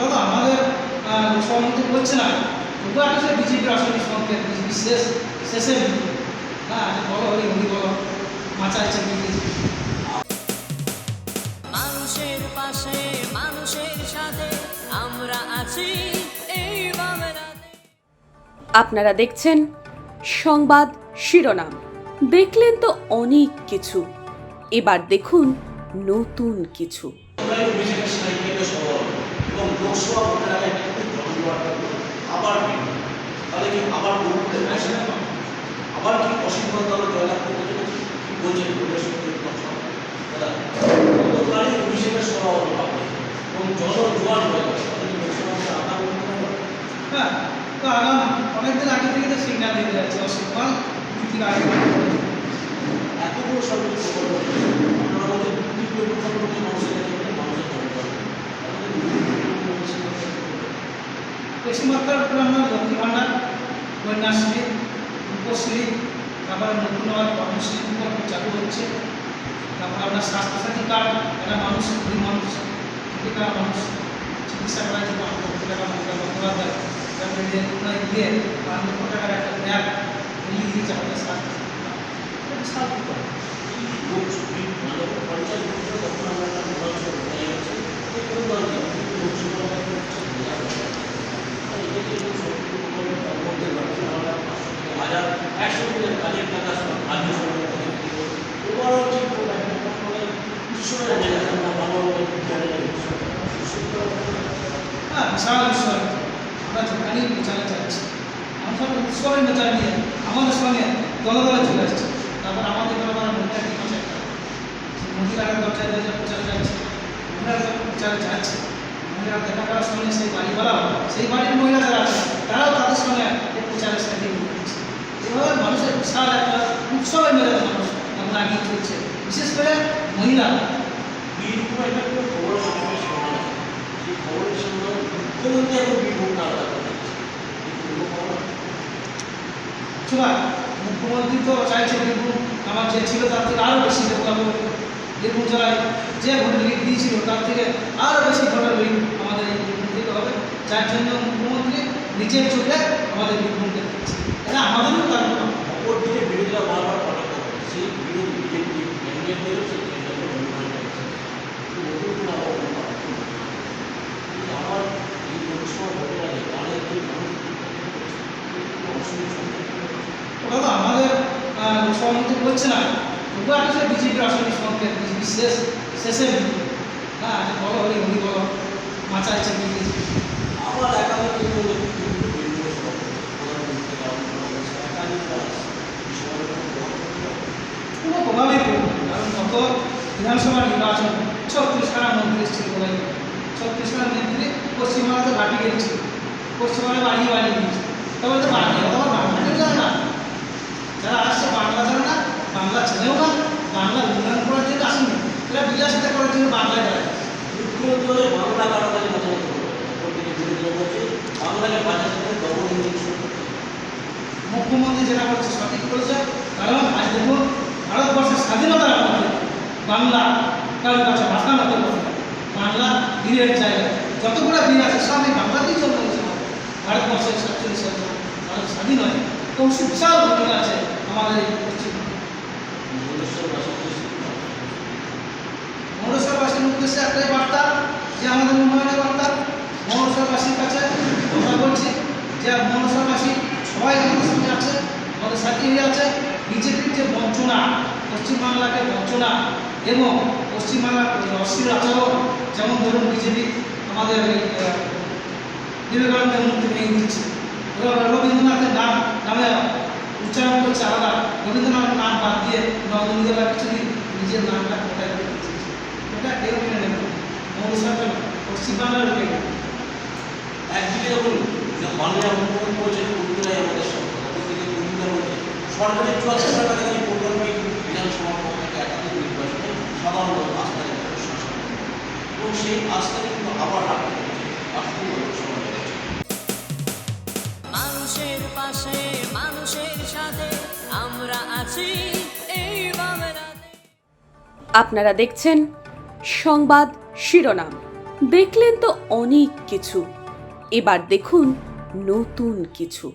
ওরা তো আমাদের সহমতি করছে না, তবু একটা বিজেপির আসলে সংকেত বিজেপি শেষের দিকে না বলো হরি হরি বলো মাচা ইচ্ছা বিজেপি। মানুষের পাশে মানুষের সাথে আমরা আছি এই বাংলাতে। আপনারা দেখছেন সংবাদ শিরোনাম। দেখলেন তো অনেক কিছু, এবার দেখুন নতুন কিছু। আবার কি অসীমত দল জয়লাভ করতে চলেছে কি বলছেন অভিষেকের সভাপতি এবং জনজোয়ার হয়ে গেছে। হ্যাঁ, তো আগাম অনেকদিন আগে থেকে তো সিগন্যাল দিতে যাচ্ছে অসম্মান থেকে আগে এতগুলো সরকারি প্রকল্প আপনারা বলছেন মানুষের পশ্চিমবঙ্গের উপরে আমরা লক্ষ্মী ভাণ্ডার, কন্যাশ্রী, রূপশ্রী, তারপরে নতুন হওয়ার কর্মশ্রী প্রকল্প চালু হচ্ছে। তারপরে আপনার স্বাস্থ্যসাথী কার্ড, এরা মানুষ গরিব মানুষ টাকা মানুষ চিকিৎসা করার জন্য 8 লক্ষ টাকা মমতা বন্দ্যোপাধ্যায় দিয়ে 5 লক্ষ টাকার একটা ব্যাগ মিলিয়ে দিয়েছে আমাদের স্বাস্থ্য। হ্যাঁ, বিশাল বিষয়। আমরা যেখানেই প্রচারে যাচ্ছি আমরা উৎসবের নেতা নিয়ে আমাদের সঙ্গে দলে দলে চলে আসছে। তারপর আমাদের ব্যাপারে মহিলা কি আছে, মহিলারা দরজায় দরজায় প্রচারে যাচ্ছে, মহিলারা যখন প্রচারে যাচ্ছে মহিলারা দেখা করার সঙ্গে সেই বাড়িওয়ালাও সেই বাড়ির মহিলা যারা আছে তারাও তাদের সঙ্গে এই প্রচারের সাথে দিচ্ছে। এভাবে মানুষের বিশাল একটা উৎসবের মেজাজ মানুষ এখন আগিয়ে চলছে, বিশেষ করে মহিলা। বীরভূম একটা খুব বড় সমাবেশ করা হয়, সেই খবরের সঙ্গে মুখ্যমন্ত্রী এখন বীরভূম আলাদা করছে। মুখ্যমন্ত্রী তো চাইছে বীরভূম আমার যে ছিল তার থেকে আরও বেশি ডেভেলপ হবে। বীরভূম জেলায় যে ভোটের লিড দিয়েছিল তার থেকে আরও বেশি ভোটের লিড আমাদের এই বীরভূম থেকে হবে, যার জন্য মুখ্যমন্ত্রী নিজের চোখে আমাদের বীরভূমকে দিচ্ছে। এটা আমাদেরও তার অপর দিকে বিরোধীরা বারবার কটাক্ষ করে, সেই বিরোধী বিজেপি ক্যান্ডিডেটদেরও সেই আমার এই লোকসভা ভোটের আগে অনেক ওরা তো আমাদের সহমতি করছে না, তবু একটা বিজেপির আসলে সংকেত বিজেপি শেষের দিকে না বলো হরি হরি বলো মাচা ইচ্ছা বিজেপি। আমার একাধিক কোনো প্রভাবই পড়বে না, কারণ গত বিধানসভা নির্বাচন 36খানা মন্ত্রী এসেছিল, বলাই 36খানা মন্ত্রী পশ্চিমবাংলাতে ঘাটি গেছিল, পশ্চিমবাংলায় বাড়িয়ে বাড়িয়ে দিয়েছে। তবে তো বাড়িয়ে তোমার বাংলা কেউ জানে না, যারা আসছে বাংলা জানে না, বাংলা ছেলেও না, বাংলা উন্নয়ন করার জন্য আসেনি, এরা বিলাসিতা করার জন্য বাংলায় দাঁড়ায়। মুখ্যমন্ত্রী বাংলা কারো কাছে কথা বলতে বলছে বাংলাকে বাজার থেকে ডবল ইংলিশ। মুখ্যমন্ত্রী যেটা বলছে সঠিক বলছে, কারণ আজ দেখুন ভারতবর্ষের স্বাধীনতার মধ্যে বাংলা কারোর কাছে ভাষা মতো বলবে, বাংলা বীরের জায়গায় যতগুলো বীর আছে সব এই বাংলাতেই জন্ম হয়েছে। ভারতবর্ষের 47 সাল ভারত স্বাধীন হয়, তো বিশাল ভূমিকা আছে আমাদের এই পশ্চিম মৌরসভাবাসীর উদ্দেশ্যে একটাই বার্তা, যে আমাদের উন্নয়নের বার্তা মৌরসভাবাসীর কাছে আমরা বলছি যে মৌরসভাবাসী সবাই আমাদের সঙ্গে আছে, আমাদের সাথে আছে। বিজেপির যে বঞ্চনা, পশ্চিমবাংলাকে বঞ্চনা এবং পশ্চিমবাংলার অশ্লীল আচরণ, যেমন ধরুন বিজেপি আমাদের এই বিবেকানন্দের মূর্তি ভেঙে দিচ্ছে, রবীন্দ্রনাথের নামে উচ্চারণ করছে আলাদা, রবীন্দ্রনাথের নাম বাদ দিয়ে নবীন্দ্রনাথ কিছুদিন নিজের নামটা কোথায় করে দিচ্ছে। এটা কেউ মেনে নেবে না, মৌরসভা পশ্চিমবাংলার লোকে একদিকে যখন মাননীয় মুখ্যমন্ত্রী বলছেন কর্মীরাই আমাদের সঙ্গে, অপরদিকে কর্মীরা বলছে সরকারের 74 টাকা থেকে এই প্রকল্পে বিধানসভার পক্ষ থেকে একাধিক নির্বাচনে সাধারণ লোক আস্থা রেখে শাসন করে এবং সেই আস্থা কিন্তু আবার রাখতে হচ্ছে মানুষের পাশে মানুষের সাথে আমরা আছি এই বাংলাতে। আপনারা দেখছেন সংবাদ শিরোনাম। দেখলেন তো অনেক কিছু, এবার দেখুন নতুন কিছু।